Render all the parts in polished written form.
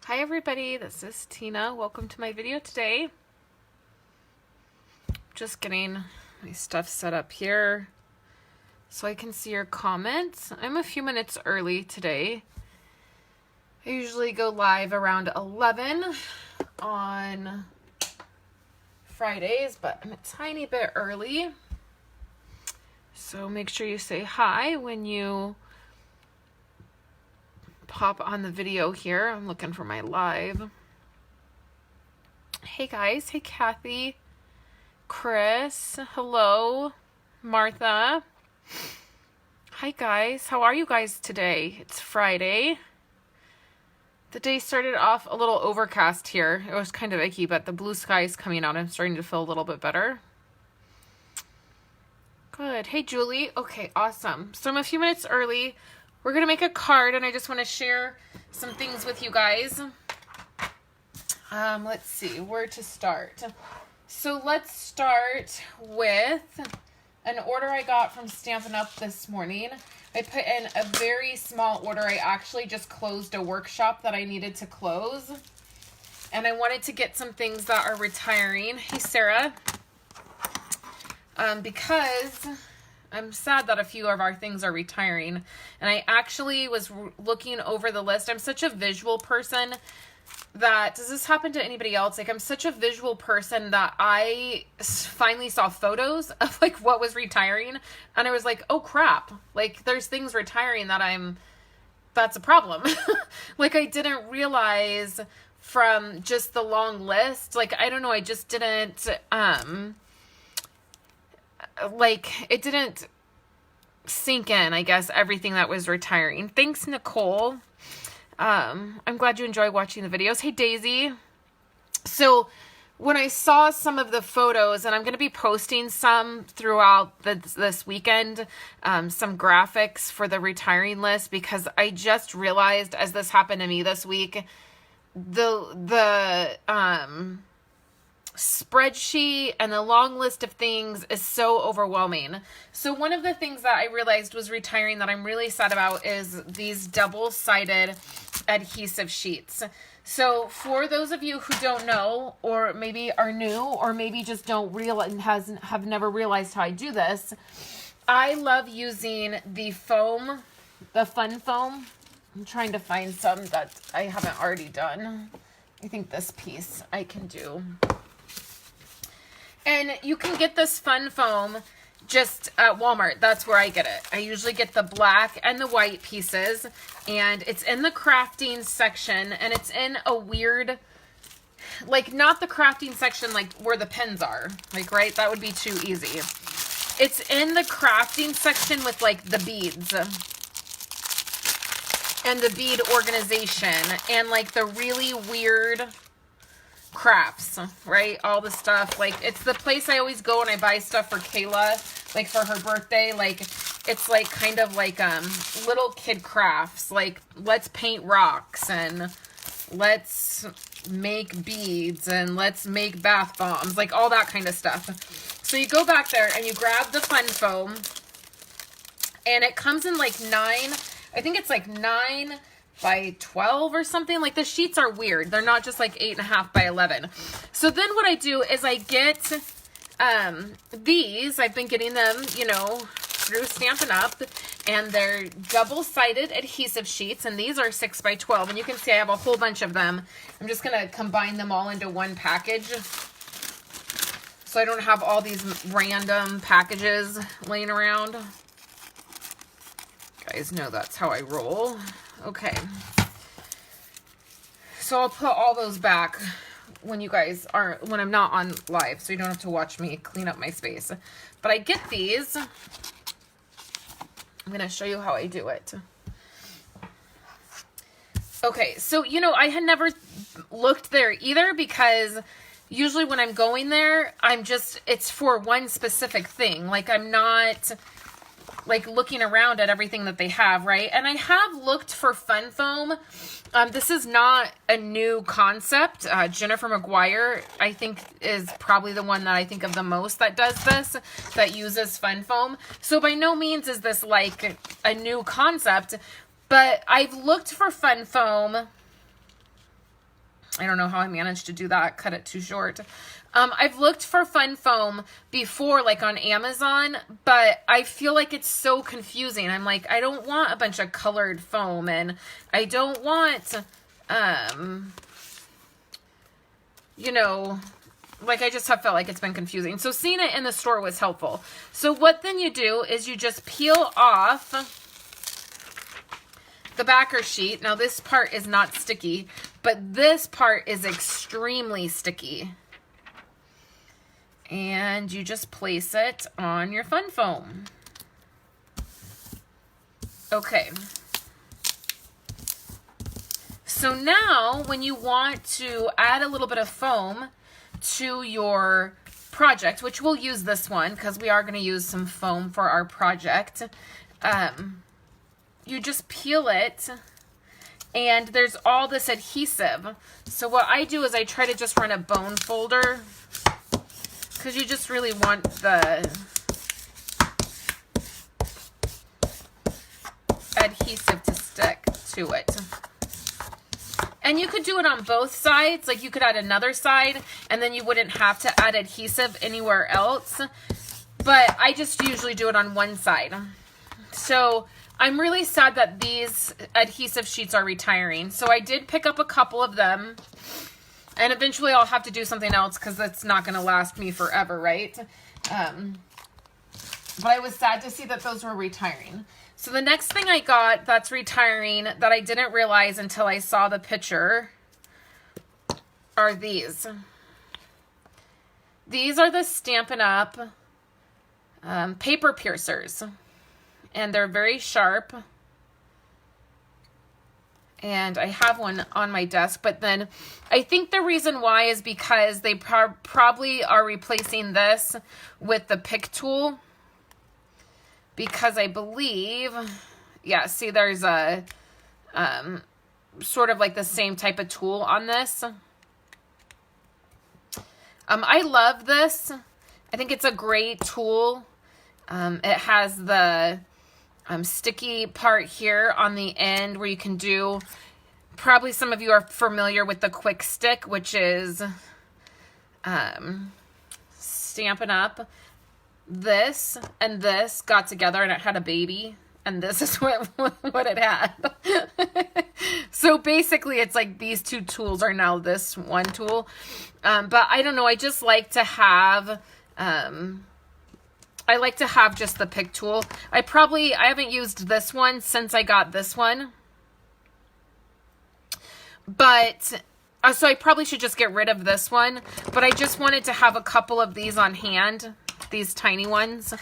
Hi everybody, this is Tina. Welcome to my video today. Just getting my stuff set up here so I can see your comments. I'm a few minutes early today. I usually go live around 11 on Fridays, but I'm a tiny bit early. So make sure you say hi when you pop on the video here. I'm looking for my live. Hey guys, hey Kathy, Chris, hello, Martha. Hi guys, how are you guys today? It's Friday. The day started off a little overcast here. It was kind of icky, but the blue sky is coming out. I'm starting to feel a little bit better. Good. Hey Julie. Okay, awesome. So I'm a few minutes early. We're going to make a card, and I just want to share some things with you guys. Let's see where to start. So let's start with an order I got from Stampin' Up! This morning. I put in a very small order. I actually just closed a workshop that I needed to close. And I wanted to get some things that are retiring. Hey, Sarah. Because I'm sad that a few of our things are retiring. And I actually was looking over the list. I'm such a visual person that, does this happen to anybody else? Like, I'm such a visual person that I finally saw photos of like what was retiring. And I was like, oh crap. Like, there's things retiring that's a problem. Like, I didn't realize from just the long list. Like, I don't know. I just didn't, it didn't sink in, I guess, everything that was retiring. Thanks, Nicole. I'm glad you enjoy watching the videos. Hey, Daisy. So when I saw some of the photos, and I'm going to be posting some throughout this weekend, some graphics for the retiring list, because I just realized, as this happened to me this week, the spreadsheet and the long list of things is so overwhelming. So one of the things that I realized was retiring that I'm really sad about is these double-sided adhesive sheets. So for those of you who don't know, or maybe are new, or maybe just don't realize, have never realized how I do this, I love using the foam, the fun foam. I'm trying to find some that I haven't already done. I think this piece I can do. And you can get this fun foam just at Walmart. That's where I get it. I usually get the black and the white pieces, and it's in the crafting section, and it's in a weird, like, not the crafting section like where the pens are, like, right? That would be too easy. It's in the crafting section with like the beads and the bead organization and like the really weird crafts, right? All the stuff. Like, it's the place I always go when I buy stuff for Kayla, like for her birthday. Like, it's like kind of like little kid crafts, like let's paint rocks and let's make beads and let's make bath bombs, like all that kind of stuff. So you go back there and you grab the fun foam, and it comes in like 9, I think it's like 9 by 12 or something. Like, the sheets are weird. They're not just like 8.5 by 11. So then what I do is I get these. I've been getting them, you know, through Stampin' Up, and they're double-sided adhesive sheets, and these are 6 by 12. And you can see I have a whole bunch of them. I'm just going to combine them all into one package so I don't have all these random packages laying around. You guys know that's how I roll. Okay, so I'll put all those back when when I'm not on live, so you don't have to watch me clean up my space. But I get these. I'm going to show you how I do it. Okay, so, you know, I had never looked there either, because usually when I'm going there, it's for one specific thing. Like, I'm not like looking around at everything that they have, right? And I have looked for fun foam. This is not a new concept. Jennifer McGuire, I think, is probably the one that I think of the most that does this, that uses fun foam. So by no means is this like a new concept, but I've looked for fun foam I don't know how I managed to do that, cut it too short. I've looked for fun foam before, like on Amazon, but I feel like it's so confusing. I'm like, I don't want a bunch of colored foam, and I don't want, you know, like I just have felt like it's been confusing. So seeing it in the store was helpful. So what then you do is you just peel off the backer sheet. Now this part is not sticky, but this part is extremely sticky. And you just place it on your fun foam. Okay. So now when you want to add a little bit of foam to your project, which we'll use this one because we are going to use some foam for our project, you just peel it, and there's all this adhesive. So what I do is I try to just run a bone folder, because you just really want the adhesive to stick to it. And you could do it on both sides. Like you could add another side, and then you wouldn't have to add adhesive anywhere else. But I just usually do it on one side. So I'm really sad that these adhesive sheets are retiring. So I did pick up a couple of them. And eventually I'll have to do something else because that's not going to last me forever, right? But I was sad to see that those were retiring. So the next thing I got that's retiring that I didn't realize until I saw the picture are these. These are the Stampin' Up! Paper piercers. And they're very sharp. And I have one on my desk, but then I think the reason why is because they probably are replacing this with the pick tool, because I believe, yeah, see there's a sort of like the same type of tool on this. I love this. I think it's a great tool. It has the sticky part here on the end where you can do, probably some of you are familiar with the quick stick, which is Stampin' Up! This and this got together and it had a baby, and this is what it had. So basically it's like these two tools are now this one tool. But I don't know, I just like to have just the pick tool. I haven't used this one since I got this one. But, so I probably should just get rid of this one. But I just wanted to have a couple of these on hand, these tiny ones,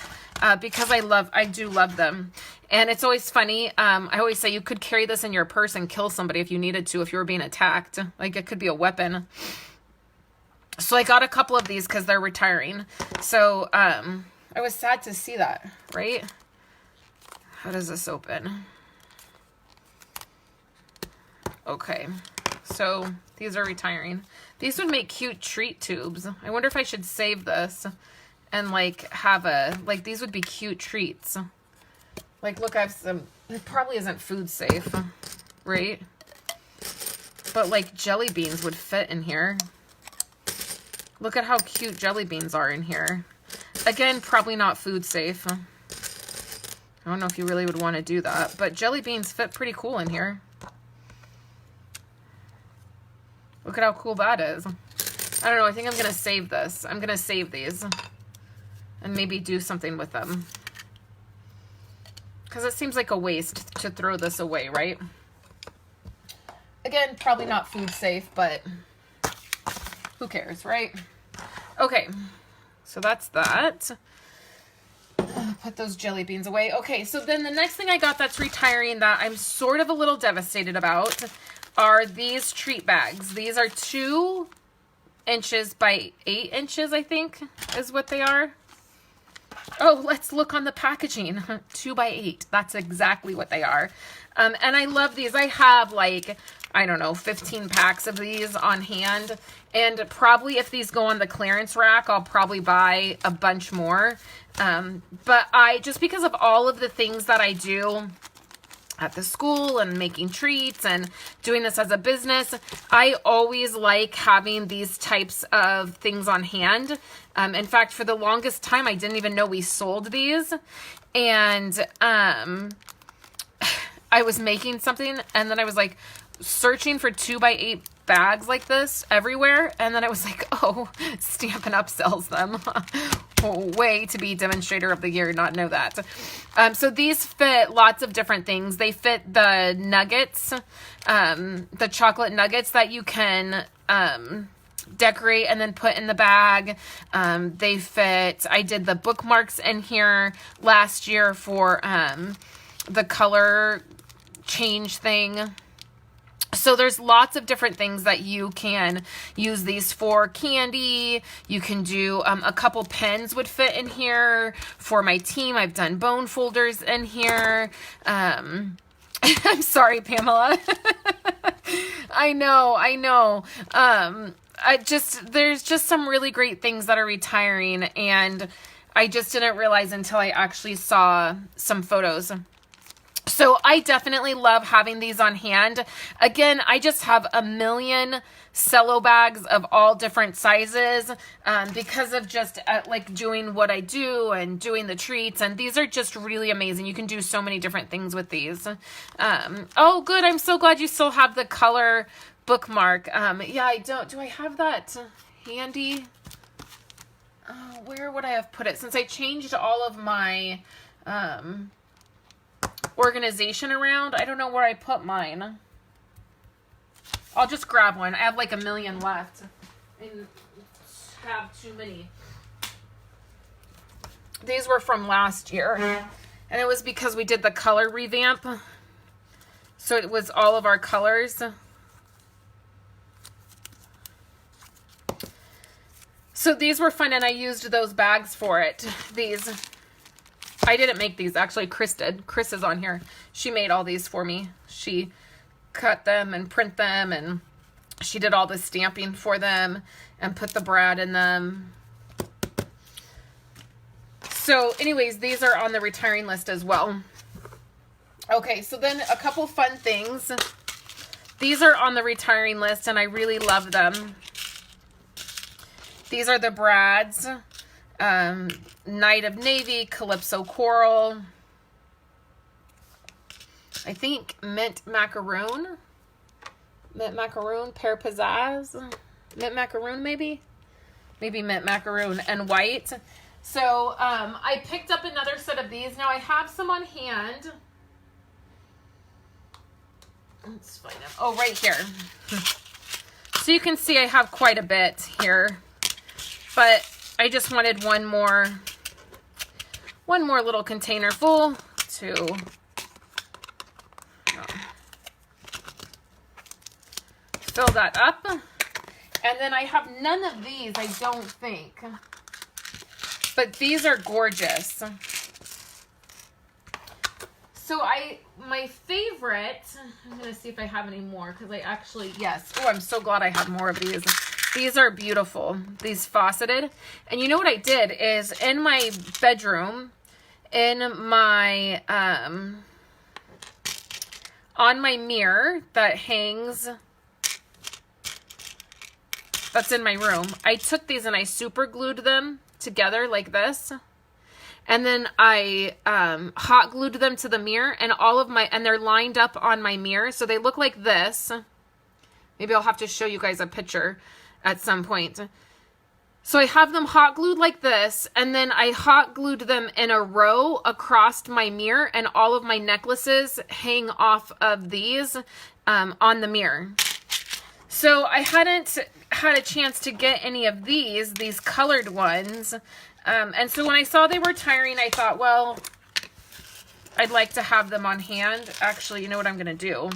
because I do love them. And it's always funny. I always say you could carry this in your purse and kill somebody if you needed to, if you were being attacked. Like it could be a weapon. So I got a couple of these because they're retiring. So, I was sad to see that, right? How does this open? Okay, so these are retiring. These would make cute treat tubes. I wonder if I should save this and like have like these would be cute treats. Like look, I have some, it probably isn't food safe, right? But like jelly beans would fit in here. Look at how cute jelly beans are in here. Again, probably not food safe. I don't know if you really would want to do that, but jelly beans fit pretty cool in here. Look at how cool that is. I don't know, I think I'm going to save this. I'm going to save these and maybe do something with them. Because it seems like a waste to throw this away, right? Again, probably not food safe, but who cares, right? Okay. So that's that. Put those jelly beans away. Okay, so then the next thing I got that's retiring that I'm sort of a little devastated about are these treat bags. These are 2 inches by 8 inches, I think, is what they are. Oh, let's look on the packaging. 2 by 8. That's exactly what they are. And I love these. I have like, I don't know, 15 packs of these on hand. And probably if these go on the clearance rack, I'll probably buy a bunch more. But just because of all of the things that I do at the school and making treats and doing this as a business, I always like having these types of things on hand. In fact, for the longest time, I didn't even know we sold these. And I was making something, and then I was like searching for 2x8 bags like this everywhere, and then I was like, oh, Stampin' Up sells them. Way to be demonstrator of the year, not know that. So these fit lots of different things. They fit the nuggets, the chocolate nuggets that you can decorate and then put in the bag. They fit, I did the bookmarks in here last year for the color change thing. So there's lots of different things that you can use these for. Candy, you can do a couple pens would fit in here. For my team, I've done bone folders in here. I'm sorry, Pamela. I know. There's just some really great things that are retiring, and I just didn't realize until I actually saw some photos. So I definitely love having these on hand. Again, I just have a million cello bags of all different sizes because of just like doing what I do and doing the treats. And these are just really amazing. You can do so many different things with these. Oh, good. I'm so glad you still have the color bookmark. Yeah, I don't. Do I have that handy? Where would I have put it? Since I changed all of my organization around, I don't know where I put mine. I'll just grab one. I have like a million left and have too many. These were from last year, and it was because we did the color revamp, so it was all of our colors. So these were fun, and I used those bags for it. These, I didn't make these, actually Chris did. Chris is on here. She made all these for me. She cut them and print them, and she did all the stamping for them and put the brad in them. So anyways, these are on the retiring list as well. Okay, so then a couple fun things. These are on the retiring list, and I really love them. These are the brads. Night of Navy, Calypso Coral, I think Mint Macaroon, Pear Pizzazz, Mint Macaroon maybe Mint Macaroon, and white. So I picked up another set of these. Now I have some on hand. Let's find them. Oh, right here. So you can see I have quite a bit here, but I just wanted one more little container full to fill that up. And then I have none of these, I don't think. But these are gorgeous. So my favorite, I'm going to see if I have any more, because I actually, yes. Oh, I'm so glad I have more of these. These are beautiful, these faceted. And you know what I did is in my bedroom, in my, on my mirror that hangs, that's in my room, I took these and I super glued them together like this. And then I hot glued them to the mirror, and and they're lined up on my mirror. So they look like this. Maybe I'll have to show you guys a picture at some point. So I have them hot glued like this, and then I hot glued them in a row across my mirror, and all of my necklaces hang off of these on the mirror. So I hadn't had a chance to get any of these colored ones. And so when I saw they were retiring, I thought, well, I'd like to have them on hand. Actually, you know what I'm going to do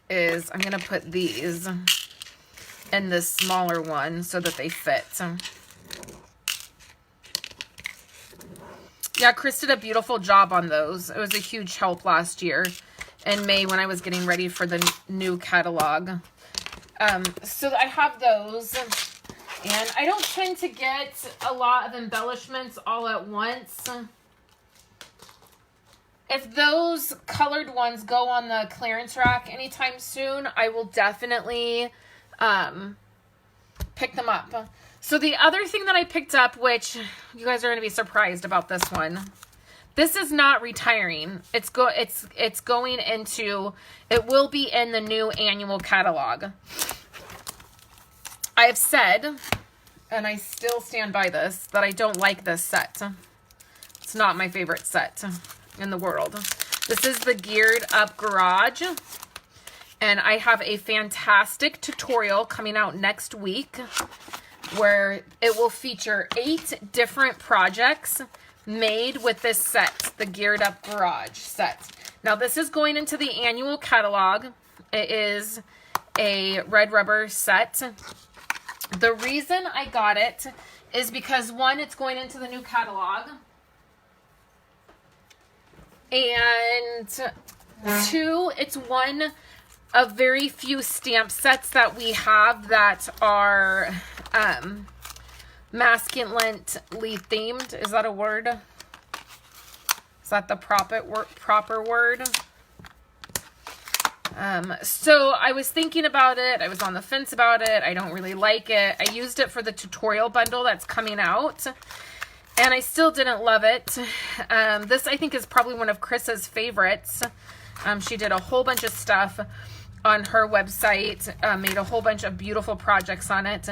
is I'm going to put these in this smaller one so that they fit. Yeah, Chris did a beautiful job on those. It was a huge help last year in May when I was getting ready for the new catalog. So I have those. And I don't tend to get a lot of embellishments all at once. if those colored ones go on the clearance rack anytime soon, I will definitely pick them up. So the other thing that I picked up, which you guys are going to be surprised about this one. This is not retiring. It's going into, it will be in the new annual catalog. I have said, and I still stand by this, that I don't like this set. It's not my favorite set in the world. This is the Geared Up Garage. And I have a fantastic tutorial coming out next week where it will feature 8 different projects made with this set, the Geared Up Garage set. Now this is going into the annual catalog. It is a red rubber set. The reason I got it is because 1, it's going into the new catalog. And 2, it's one of very few stamp sets that we have that are masculinely themed. Is that a word? Is that the proper word? So I was thinking about it. I was on the fence about it. I don't really like it. I used it for the tutorial bundle that's coming out, and I still didn't love it. This, I think, is probably one of Chris's favorites. She did a whole bunch of stuff on her website, made a whole bunch of beautiful projects on it.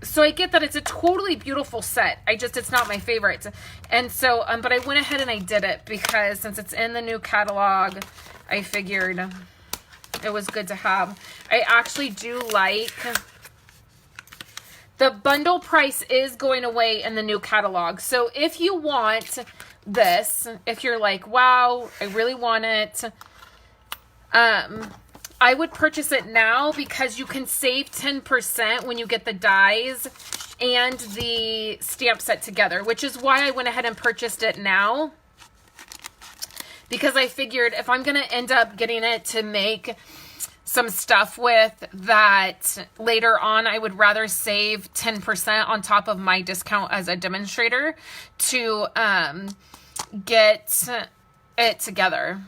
So I get that it's a totally beautiful set. It's not my favorite. And so, but I went ahead and I did it because since it's in the new catalog, I figured it was good to have. I actually do like, the bundle price is going away in the new catalog. So if you want this, if you're like, wow, I really want it, I would purchase it now because you can save 10% when you get the dies and the stamp set together, which is why I went ahead and purchased it now. Because I figured if I'm going to end up getting it to make some stuff with that later on, I would rather save 10% on top of my discount as a demonstrator to get it together.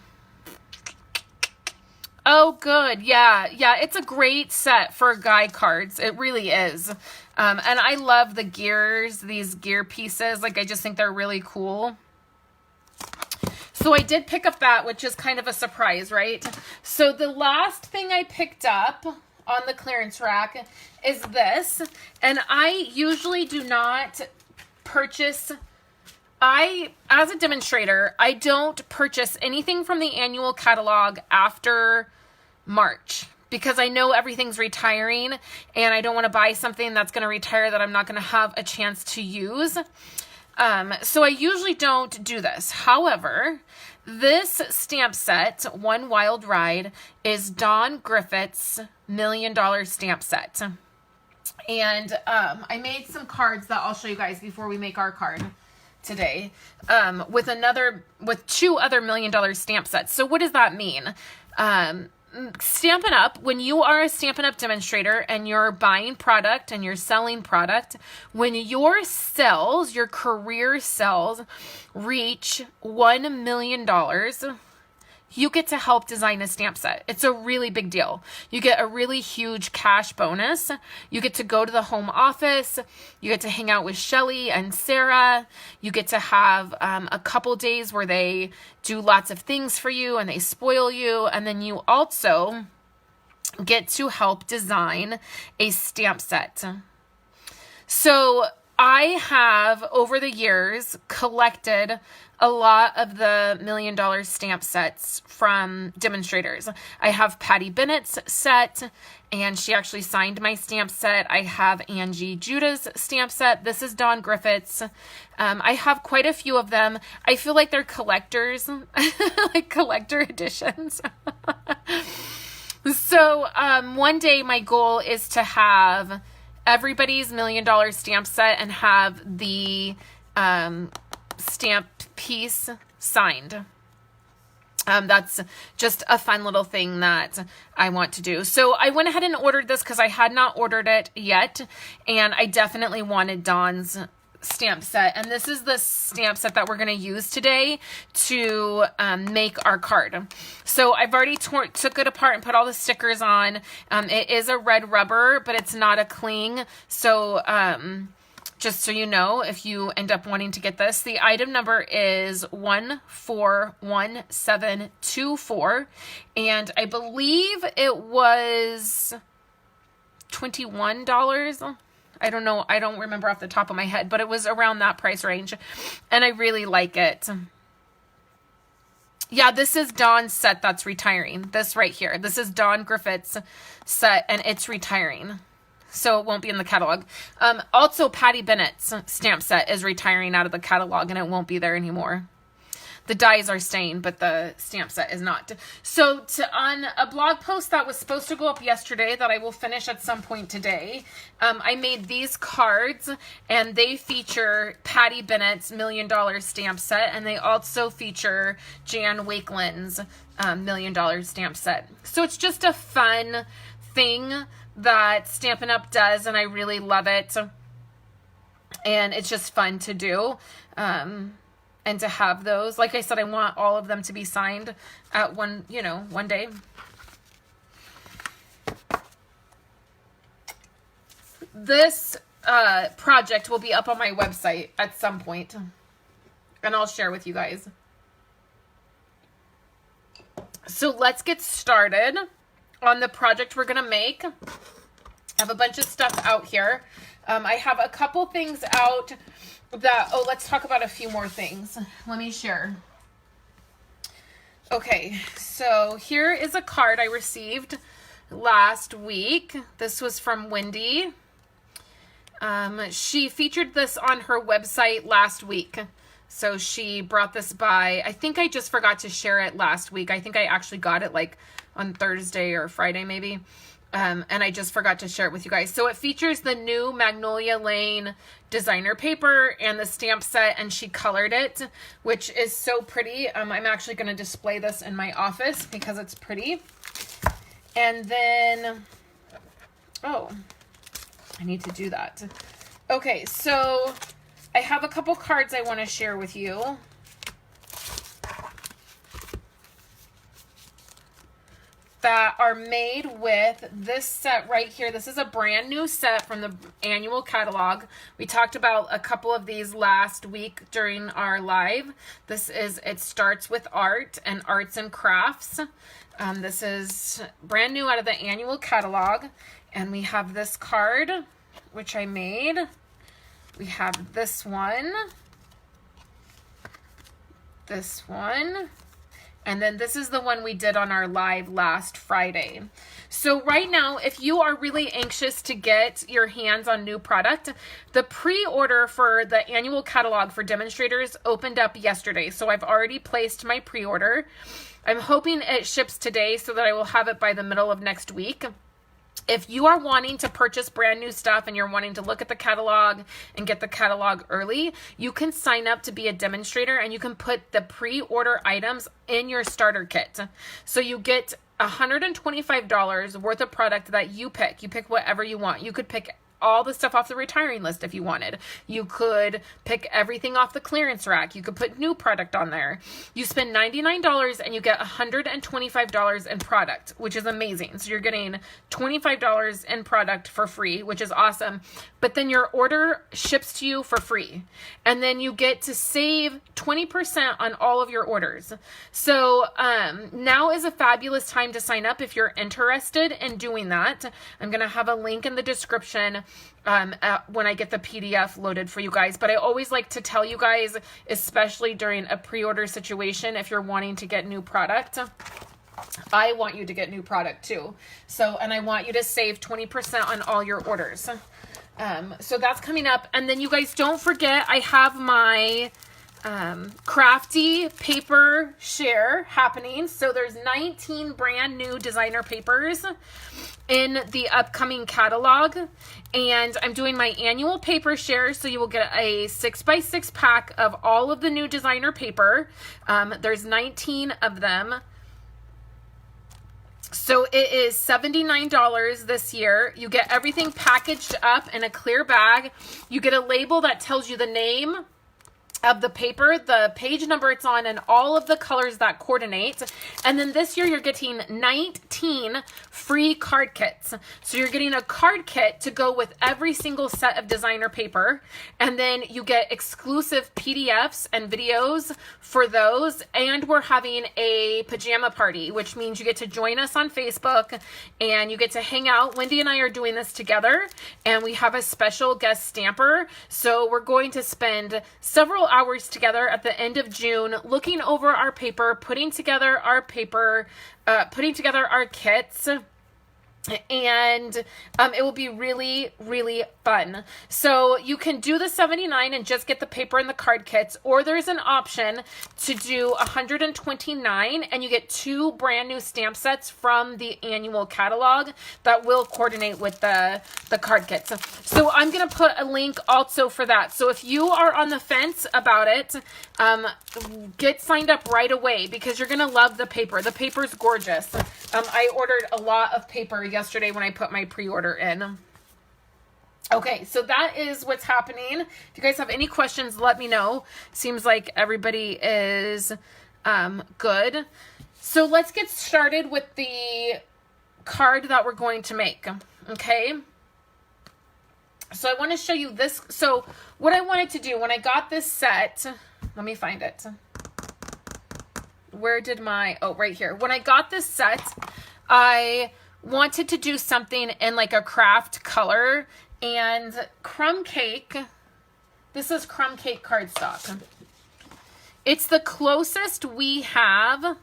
Oh, good. Yeah, it's a great set for guy cards. It really is. And I love the gears, these gear pieces. Like, I just think they're really cool. So I did pick up that, which is kind of a surprise, right? So the last thing I picked up on the clearance rack is this. And I usually do not purchase, as a demonstrator, I don't purchase anything from the annual catalog after March because I know everything's retiring and I don't want to buy something that's going to retire that I'm not going to have a chance to use. So I usually don't do this. However, this stamp set, One Wild Ride, is Don Griffith's $1 Million stamp set. And I made some cards that I'll show you guys before we make our card today, with 2 other $1 Million stamp sets. So what does that mean? Stampin' Up, when you are a Stampin' Up demonstrator and you're buying product and you're selling product, when your sales, your career sales, reach $1 million, you get to help design a stamp set. It's a really big deal. You get a really huge cash bonus. You get to go to the home office. You get to hang out with Shelly and Sarah. You get to have a couple days where they do lots of things for you and they spoil you. And then you also get to help design a stamp set. So I have, over the years, collected a lot of the $1 Million stamp sets from demonstrators. I have Patty Bennett's set, and she actually signed my stamp set. I have Angie Judah's stamp set. This is Don Griffith's. I have quite a few of them. I feel like they're collectors, like collector editions. So one day my goal is to have everybody's $1 Million stamp set and have the stamp piece signed. That's just a fun little thing that I want to do. So I went ahead and ordered this because I had not ordered it yet, and I definitely wanted Don's stamp set, and this is the stamp set that we're going to use today to make our card. So I've already took it apart and put all the stickers on. It is a red rubber, but it's not a cling. So just so you know, if you end up wanting to get this, the item number is 141724, and I believe it was $21. I don't know. I don't remember off the top of my head, but it was around that price range, and I really like it. Yeah, this is Dawn's set that's retiring. This right here. This is Dawn Griffith's set, and it's retiring. So it won't be in the catalog. Also, Patty Bennett's stamp set is retiring out of the catalog, and it won't be there anymore. The dies are staying, but the stamp set is not. So on a blog post that was supposed to go up yesterday that I will finish at some point today, I made these cards, and they feature Patty Bennett's $1 Million stamp set, and they also feature Jan Wakeland's $1 Million stamp set. So it's just a fun thing that Stampin' Up! Does, and I really love it. And it's just fun to do. And to have those. Like I said, I want all of them to be signed at one day. This project will be up on my website at some point, and I'll share with you guys. So let's get started on the project we're going to make. I have a bunch of stuff out here. I have a couple things out that, let's talk about a few more things. Let me share. Okay, so here is a card I received last week. This was from Wendy. She featured this on her website last week. So she brought this by. I think I just forgot to share it last week. I think I actually got it like on Thursday or Friday maybe. And I just forgot to share it with you guys. So it features the new Magnolia Lane designer paper and the stamp set, and she colored it, which is so pretty. I'm actually going to display this in my office because it's pretty. And then, I need to do that. Okay, so I have a couple cards I want to share with you. That are made with this set right here. This is a brand new set from the annual catalog. We talked about a couple of these last week during our live. This is It Starts With Art and Arts and Crafts. This is brand new out of the annual catalog. And we have this card, which I made. We have this one. This one. And then this is the one we did on our live last Friday. So right now, if you are really anxious to get your hands on new product, the pre-order for the annual catalog for demonstrators opened up yesterday. So I've already placed my pre-order. I'm hoping it ships today so that I will have it by the middle of next week. If you are wanting to purchase brand new stuff and you're wanting to look at the catalog and get the catalog early, you can sign up to be a demonstrator and you can put the pre-order items in your starter kit. So you get $125 worth of product that you pick. You pick whatever you want. You could pick all the stuff off the retiring list if you wanted. You could pick everything off the clearance rack. You could put new product on there. You spend $99 and you get $125 in product, which is amazing. So you're getting $25 in product for free, which is awesome. But then your order ships to you for free. And then you get to save 20% on all of your orders. So now is a fabulous time to sign up if you're interested in doing that. I'm going to have a link in the description when I get the PDF loaded for you guys. But I always like to tell you guys, especially during a pre-order situation, if you're wanting to get new product, I want you to get new product too. So, and I want you to save 20% on all your orders. So that's coming up. And then you guys don't forget, I have my crafty paper share happening. So there's 19 brand new designer papers in the upcoming catalog, and I'm doing my annual paper share, so you will get a 6x6 pack of all of the new designer paper. There's 19 of them. So it is $79 this year. You get everything packaged up in a clear bag. You get a label that tells you the name of the paper, the page number it's on, and all of the colors that coordinate. And then this year you're getting 19 free card kits. So you're getting a card kit to go with every single set of designer paper. And then you get exclusive PDFs and videos for those. And we're having a pajama party, which means you get to join us on Facebook and you get to hang out. Wendy and I are doing this together, and we have a special guest stamper. So we're going to spend several hours together at the end of June looking over our paper, putting together our paper, putting together our kits. And it will be really, really fun. So you can do the $79 and just get the paper and the card kits, or there's an option to do $129 and you get 2 brand new stamp sets from the annual catalog that will coordinate with the card kits. So I'm going to put a link also for that. So if you are on the fence about it, get signed up right away because you're going to love the paper. The paper's gorgeous. I ordered a lot of paper yesterday when I put my pre-order in. Okay, so that is what's happening. If you guys have any questions, let me know. Seems like everybody is good. So let's get started with the card that we're going to make. Okay. So I want to show you this. So what I wanted to do when I got this set, let me find it. Where did my, oh, right here. When I got this set, I wanted to do something in like a craft color, and crumb cake, this is crumb cake cardstock. It's the closest we have.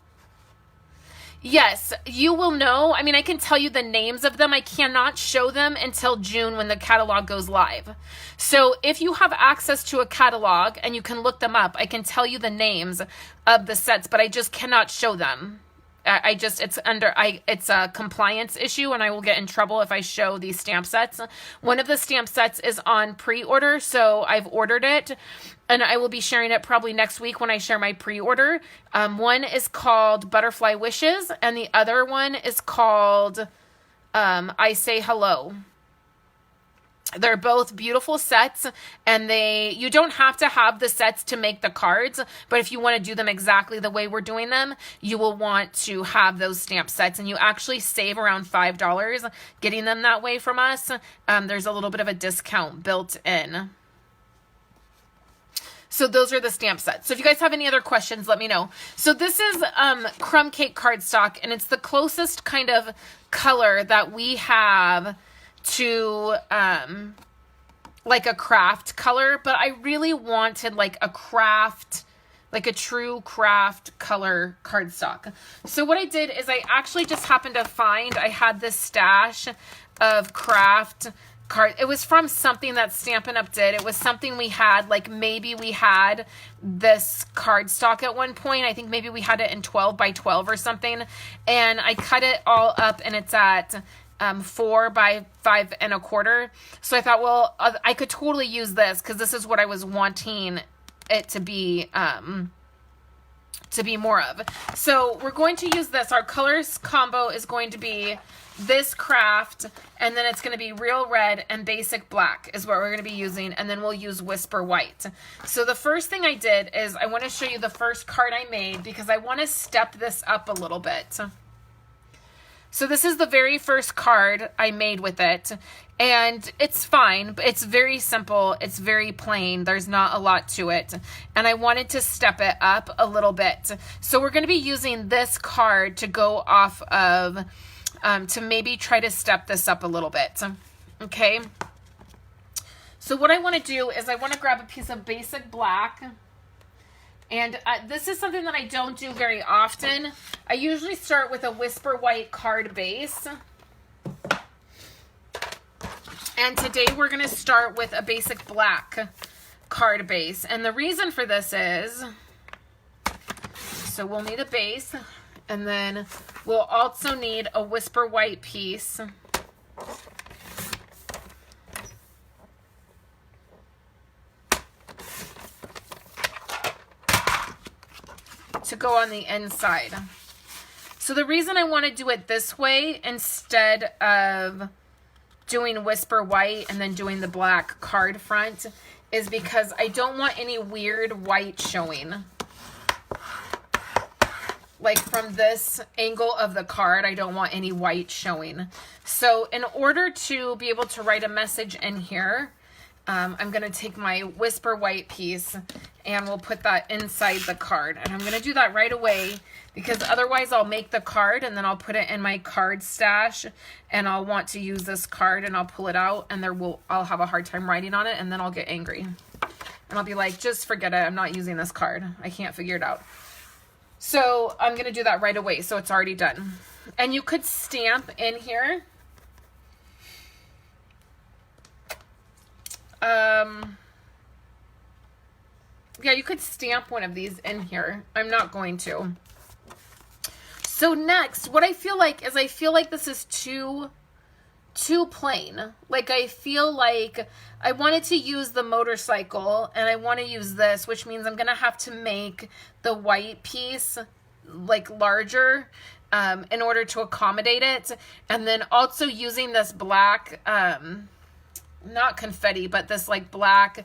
Yes, you will know. I mean, I can tell you the names of them. I cannot show them until June when the catalog goes live. So if you have access to a catalog and you can look them up, I can tell you the names of the sets, but I just cannot show them. It's a compliance issue and I will get in trouble if I show these stamp sets. One of the stamp sets is on pre-order, so I've ordered it and I will be sharing it probably next week when I share my pre-order. One is called Butterfly Wishes and the other one is called I Say Hello. They're both beautiful sets, and you don't have to have the sets to make the cards, but if you want to do them exactly the way we're doing them, you will want to have those stamp sets, and you actually save around $5 getting them that way from us. There's a little bit of a discount built in. So those are the stamp sets. So if you guys have any other questions, let me know. So this is crumb cake cardstock, and it's the closest kind of color that we have to like a craft color, but I really wanted like a craft, like a true craft color cardstock. So what I did is I actually just happened to find, I had this stash of craft card. It was from something that Stampin' Up! Did. It was something we had, like maybe we had this cardstock at one point. I think maybe we had it in 12 by 12 or something. And I cut it all up and it's at 4 by 5 1/4. So I thought, well, I could totally use this because this is what I was wanting it to be more of. So we're going to use this. Our colors combo is going to be this craft, and then it's going to be real red and basic black is what we're going to be using, and then we'll use Whisper White. So the first thing I did is I want to show you the first card I made because I want to step this up a little bit. So this is the very first card I made with it, and it's fine, but it's very simple. It's very plain. There's not a lot to it, and I wanted to step it up a little bit. So we're going to be using this card to go off of, to maybe try to step this up a little bit, okay? So what I want to do is I want to grab a piece of basic black. And this is something that I don't do very often. I usually start with a Whisper White card base. And today we're going to start with a basic black card base. And the reason for this is, so we'll need a base. And then we'll also need a Whisper White piece. To go on the inside. So the reason I want to do it this way instead of doing Whisper White and then doing the black card front is because I don't want any weird white showing. Like from this angle of the card, I don't want any white showing. So in order to be able to write a message in here, I'm going to take my Whisper White piece and we'll put that inside the card. And I'm going to do that right away because otherwise I'll make the card and then I'll put it in my card stash and I'll want to use this card and I'll pull it out and I'll have a hard time writing on it and then I'll get angry. And I'll be like, just forget it. I'm not using this card. I can't figure it out. So I'm going to do that right away. So it's already done. And you could stamp in here. Yeah, you could stamp one of these in here. I'm not going to. So next, what I feel like is this is too plain. Like I feel like I wanted to use the motorcycle and I want to use this, which means I'm going to have to make the white piece like larger in order to accommodate it. And then also using this black, not confetti, but this like black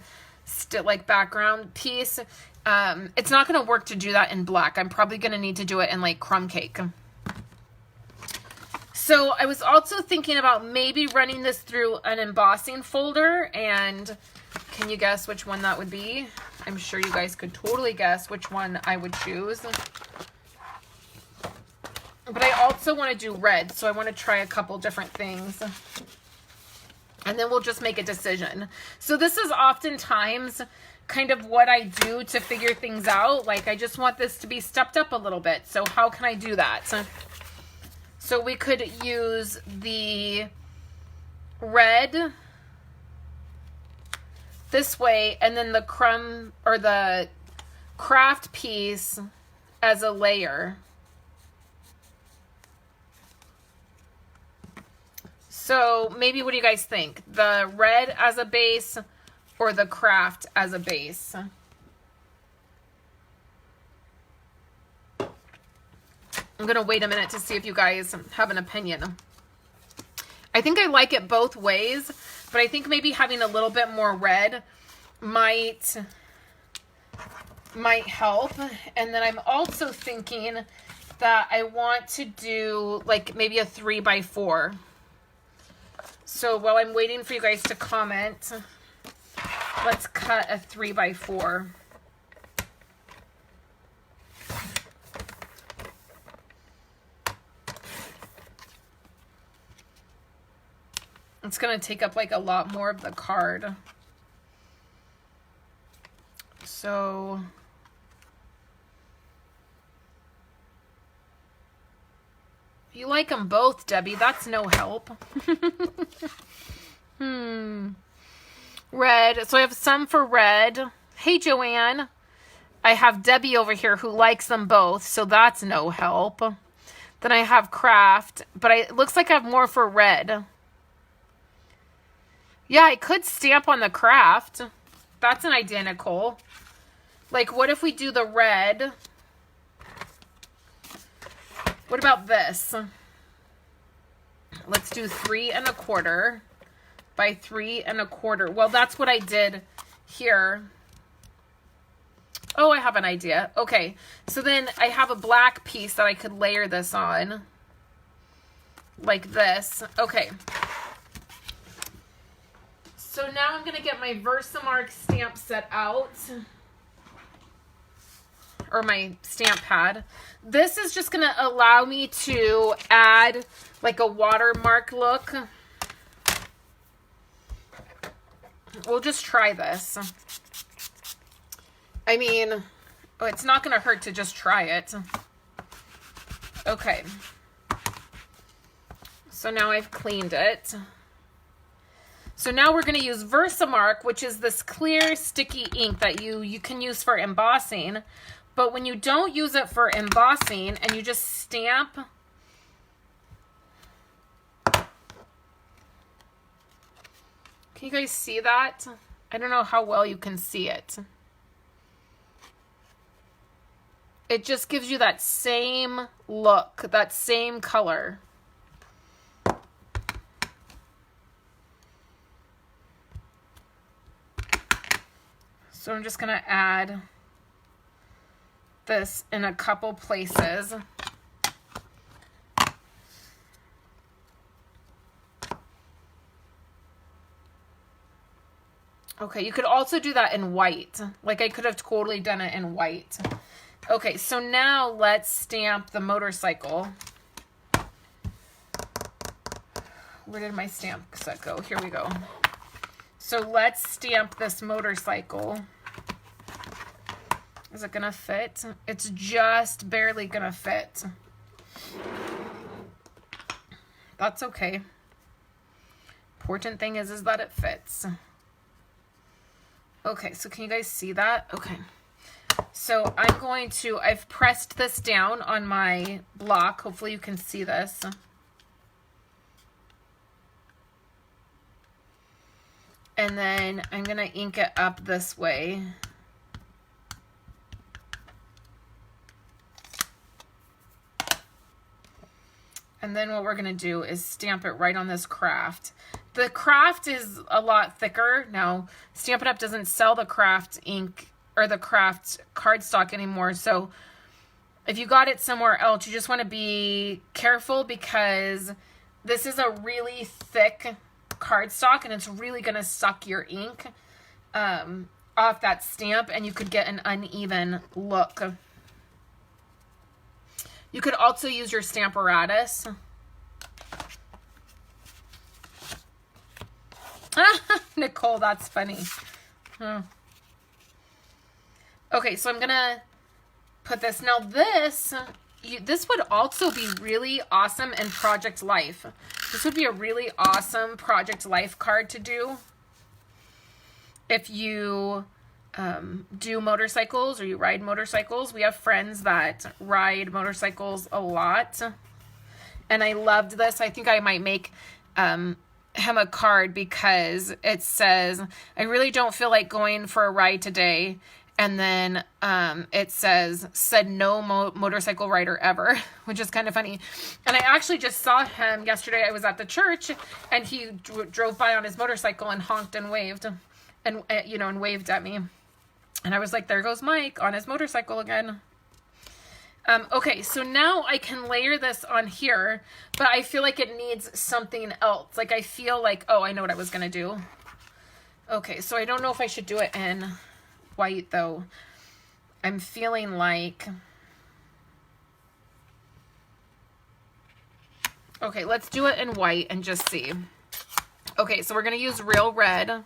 like background piece. It's not going to work to do that in black. I'm probably going to need to do it in like crumb cake. So I was also thinking about maybe running this through an embossing folder, and can you guess which one that would be? I'm sure you guys could totally guess which one I would choose. But I also want to do red, so I want to try a couple different things. And then we'll just make a decision. So this is oftentimes kind of what I do to figure things out. Like I just want this to be stepped up a little bit. So how can I do that? So we could use the red this way and then the crumb or the craft piece as a layer. So maybe what do you guys think? The red as a base or the craft as a base? I'm going to wait a minute to see if you guys have an opinion. I think I like it both ways, but I think maybe having a little bit more red might help. And then I'm also thinking that I want to do like maybe a 3x4. So while I'm waiting for you guys to comment, let's cut a 3x4. It's going to take up like a lot more of the card. So you like them both, Debbie. That's no help. Red. So I have some for red. Hey, Joanne. I have Debbie over here who likes them both. So that's no help. Then I have craft. But it looks like I have more for red. Yeah, I could stamp on the craft. That's an idea, Nicole. Like, what if we do the red? What about this? Let's do 3 1/4 by 3 1/4. Well, that's what I did here. Oh, I have an idea. Okay, so then I have a black piece that I could layer this on. Like this. Okay. So now I'm going to get my Versamark stamp set out. Or my stamp pad. This is just going to allow me to add like a watermark look. We'll just try this. I mean, it's not going to hurt to just try it. Okay. So now I've cleaned it. So now we're going to use Versamark, which is this clear sticky ink that you can use for embossing. But when you don't use it for embossing and you just stamp, can you guys see that? I don't know how well you can see it. it just gives you that same look, that same color. So I'm just going to add this in a couple places. Okay, you could also do that in white. Like I could have totally done it in white. Okay, so now let's stamp the motorcycle. Where did my stamp set go? Here we go. So let's stamp this motorcycle. Is it gonna fit? It's just barely gonna fit. That's okay. Important thing is that it fits. Okay, so can you guys see that? Okay. So I'm going to, I've pressed this down on my block. Hopefully you can see this. And then I'm going to ink it up this way. And then what we're going to do is stamp it right on this craft. The craft is a lot thicker. Now, Stampin' Up! Doesn't sell the craft ink or the craft cardstock anymore. So if you got it somewhere else, you just want to be careful because this is a really thick cardstock and it's really going to suck your ink off that stamp and you could get an uneven look. You could also use your Stamparatus. Nicole, that's funny. Okay, so I'm gonna put this. Now this would also be really awesome in Project Life. This would be a really awesome Project Life card to do. If you do motorcycles or you ride motorcycles. We have friends that ride motorcycles a lot. And I loved this. I think I might make him a card because it says, I really don't feel like going for a ride today. And then it says, said no motorcycle rider ever, which is kind of funny. And I actually just saw him yesterday. I was at the church and he drove by on his motorcycle and honked and waved and, and waved at me. And I was like, there goes Mike on his motorcycle again. Okay, so now I can layer this on here, but I feel like it needs something else. Like I feel like, oh, I know what I was going to do. Okay, so I don't know if I should do it in white though. I'm feeling like, okay, let's do it in white and just see. Okay, so we're going to use Real Red.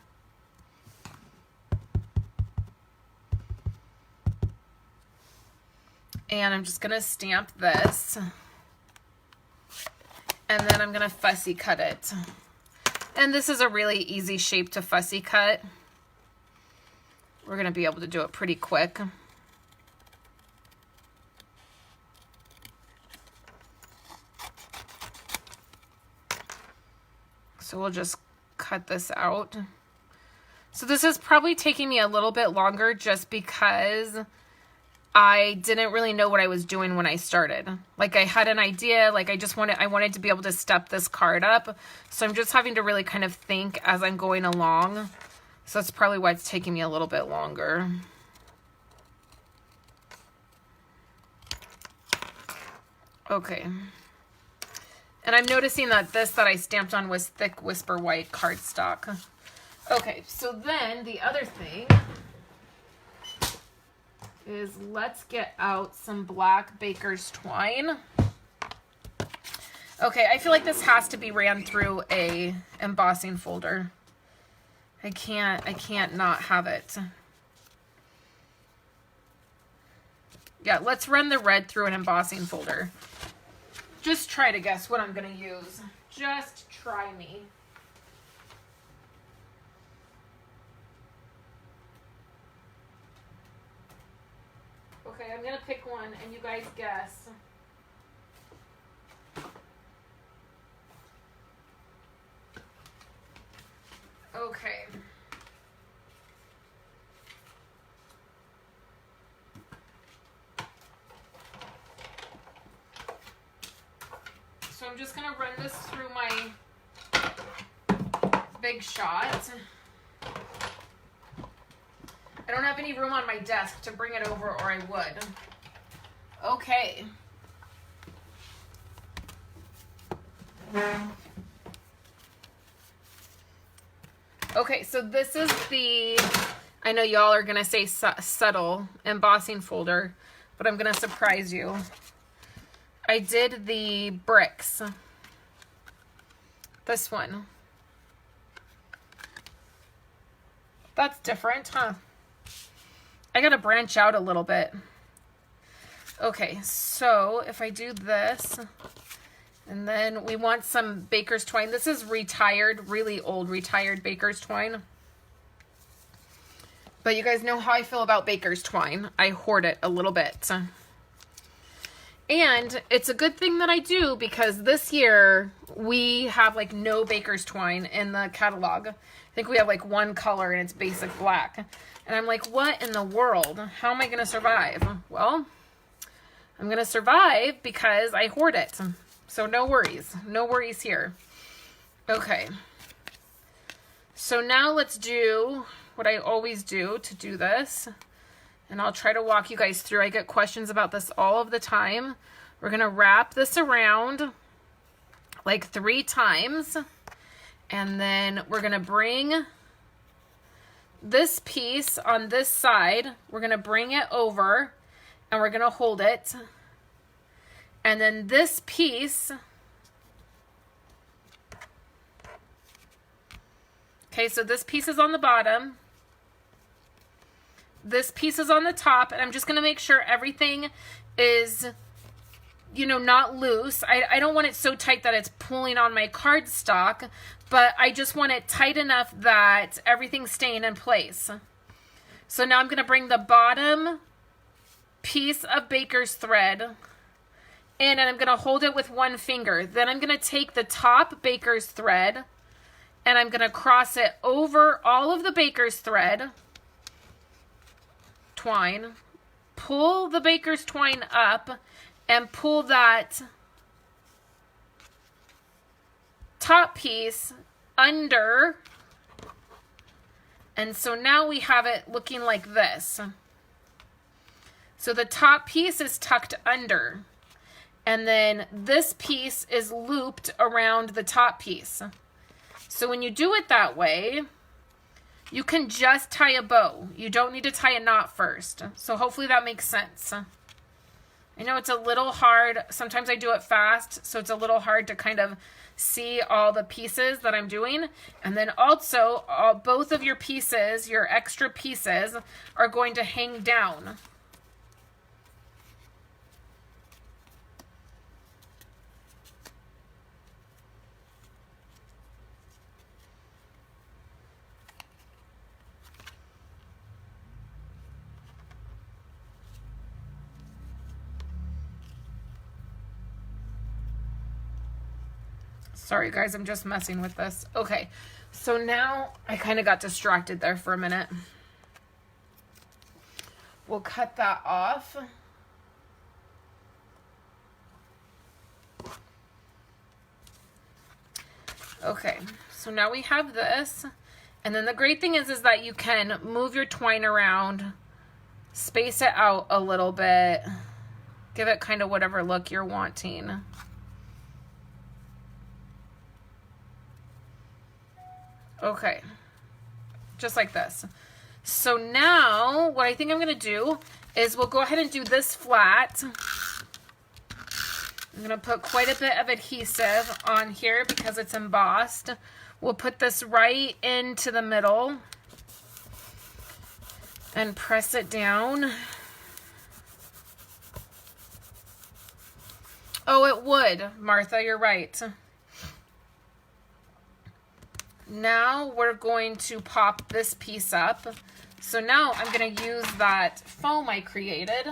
And I'm just going to stamp this. And then I'm going to fussy cut it. And this is a really easy shape to fussy cut. We're going to be able to do it pretty quick. So we'll just cut this out. So this is probably taking me a little bit longer just because I didn't really know what I was doing when I started. Like I had an idea, like I wanted to be able to step this card up. So I'm just having to really kind of think as I'm going along. So that's probably why it's taking me a little bit longer. Okay. And I'm noticing that this that I stamped on was thick Whisper White cardstock. Okay, so then the other thing is let's get out some black Baker's Twine. Okay, I feel like this has to be ran through a embossing folder. I can't not have it. Yeah, let's run the red through an embossing folder. Just try to guess what I'm gonna use. Just try me. Okay, I'm gonna pick one and you guys guess. Okay. So I'm just going to run this through my Big Shot. I don't have any room on my desk to bring it over, or I would. Okay. Okay, so this is the, I know y'all are going to say subtle embossing folder, but I'm going to surprise you. I did the bricks. This one. That's different, huh? I got to branch out a little bit. Okay, so if I do this, and then we want some baker's twine. This is retired, really old retired baker's twine. But you guys know how I feel about baker's twine. I hoard it a little bit. And it's a good thing that I do, because this year we have like no baker's twine in the catalog. I think we have like one color and it's basic black. And I'm like, what in the world? How am I going to survive? Well, I'm going to survive because I hoard it. So no worries. No worries here. Okay. So now let's do what I always do to do this. And I'll try to walk you guys through. I get questions about this all of the time. We're going to wrap this around like 3 times. And then we're going to bring this piece on this side. We're going to bring it over and we're going to hold it. And then this piece, okay, so this piece is on the bottom. This piece is on the top, and I'm just going to make sure everything is, you know, not loose. I don't want it so tight that it's pulling on my cardstock, but I just want it tight enough that everything's staying in place. So now I'm going to bring the bottom piece of baker's thread in, and I'm going to hold it with one finger. Then I'm going to take the top baker's thread, and I'm going to cross it over all of the baker's thread. Twine, pull the baker's twine up and pull that top piece under, and so now we have it looking like this. So the top piece is tucked under, and then this piece is looped around the top piece. So when you do it that way, you can just tie a bow. You don't need to tie a knot first. So hopefully that makes sense. I know it's a little hard. Sometimes I do it fast, so it's a little hard to kind of see all the pieces that I'm doing. And then also, both of your pieces, your extra pieces, are going to hang down. Sorry guys, I'm just messing with this. Okay, so now I kind of got distracted there for a minute. We'll cut that off. Okay, so now we have this. And then the great thing is that you can move your twine around, space it out a little bit, give it kind of whatever look you're wanting. Okay, just like this. So now what I think I'm going to do is we'll go ahead and do this flat. I'm going to put quite a bit of adhesive on here because it's embossed. We'll put this right into the middle and press it down. Oh, it would, Martha, you're right. Now we're going to pop this piece up. So now I'm going to use that foam I created.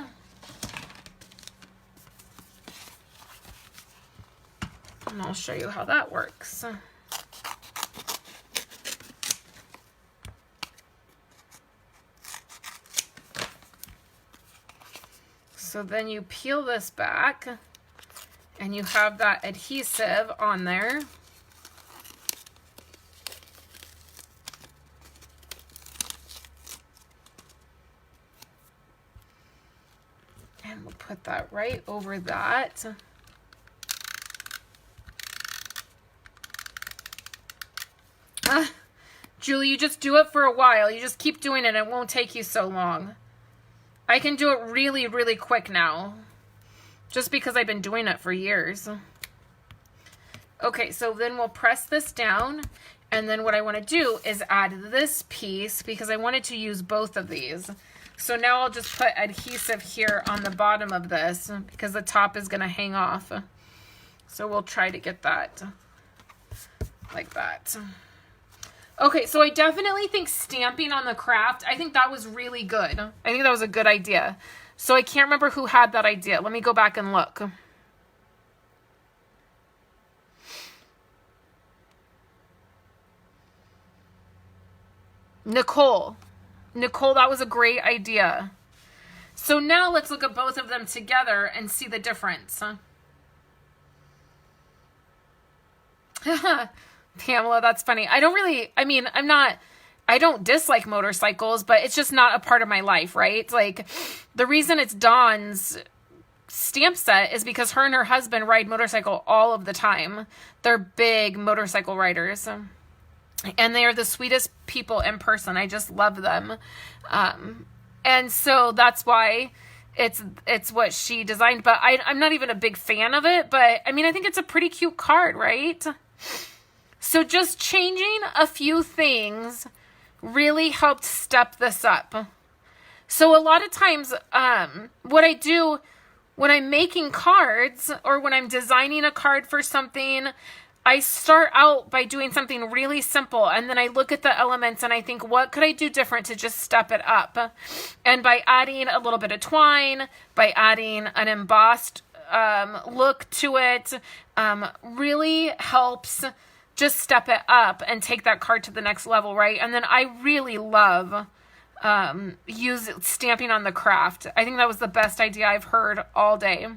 And I'll show you how that works. So then you peel this back And you have that adhesive on there. And we'll put that right over that. Julie, you just do it for a while. You just keep doing it. It won't take you so long. I can do it really, really quick now. Just because I've been doing it for years. Okay, so then we'll press this down. And then what I want to do is add this piece because I wanted to use both of these. So now I'll just put adhesive here on the bottom of this because the top is going to hang off. So we'll try to get that like that. Okay, so I definitely think stamping on the craft, I think that was really good. I think that was a good idea. So I can't remember who had that idea. Let me go back and look. Nicole. Nicole, that was a great idea. So now let's look at both of them together and see the difference. Pamela, that's funny. I don't dislike motorcycles, but it's just not a part of my life, right? Like, the reason it's Dawn's stamp set is because her and her husband ride motorcycle all of the time. They're big motorcycle riders. And they are the sweetest people in person. I just love them. And so that's why it's what she designed. But I'm not even a big fan of it. But, I mean, I think it's a pretty cute card, right? So just changing a few things really helped step this up. So a lot of times, what I do when I'm making cards or when I'm designing a card for something, I start out by doing something really simple, and then I look at the elements and I think, what could I do different to just step it up? And by adding a little bit of twine, by adding an embossed look to it, really helps just step it up and take that card to the next level, right? And then I really love stamping on the craft. I think that was the best idea I've heard all day.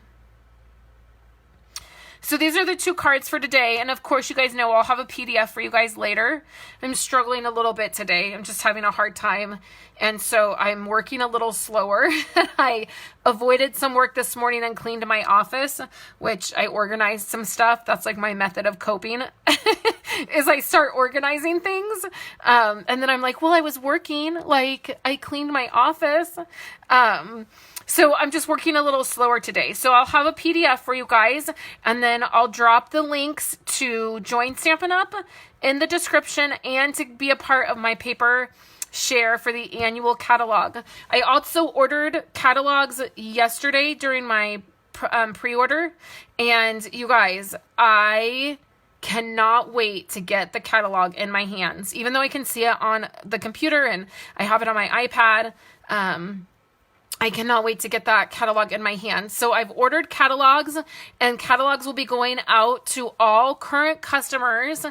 So these are the two cards for today. And of course, you guys know I'll have a PDF for you guys later. I'm struggling a little bit today. I'm just having a hard time. And so I'm working a little slower. I avoided some work this morning and cleaned my office, which I organized some stuff. That's like my method of coping is I start organizing things. And then I'm like, well, I was working, like I cleaned my office. So I'm just working a little slower today. So I'll have a PDF for you guys, and then I'll drop the links to join Stampin' Up! In the description and to be a part of my paper share for the annual catalog. I also ordered catalogs yesterday during my pre-order, and you guys, I cannot wait to get the catalog in my hands. Even though I can see it on the computer and I have it on my iPad, I cannot wait to get that catalog in my hands. So I've ordered catalogs, and catalogs will be going out to all current customers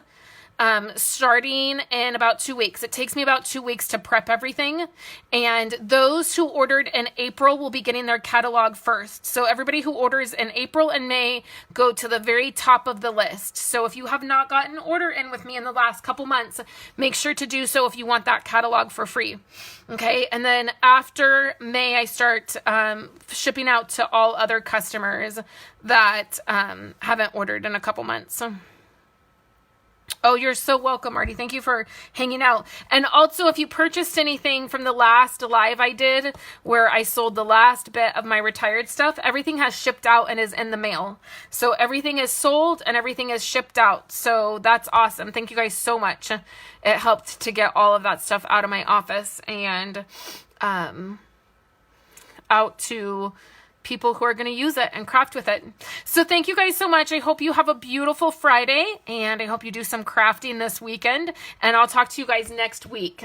starting in about 2 weeks. It takes me about 2 weeks to prep everything. And those who ordered in April will be getting their catalog first. So everybody who orders in April and May go to the very top of the list. So if you have not gotten an order in with me in the last couple months, make sure to do so if you want that catalog for free. Okay. And then after May, I start shipping out to all other customers that haven't ordered in a couple months. Oh, you're so welcome, Marty. Thank you for hanging out. And also, if you purchased anything from the last live I did, where I sold the last bit of my retired stuff, everything has shipped out and is in the mail. So everything is sold and everything is shipped out. So that's awesome. Thank you guys so much. It helped to get all of that stuff out of my office and out to people who are going to use it and craft with it. So thank you guys so much. I hope you have a beautiful Friday, and I hope you do some crafting this weekend, and I'll talk to you guys next week.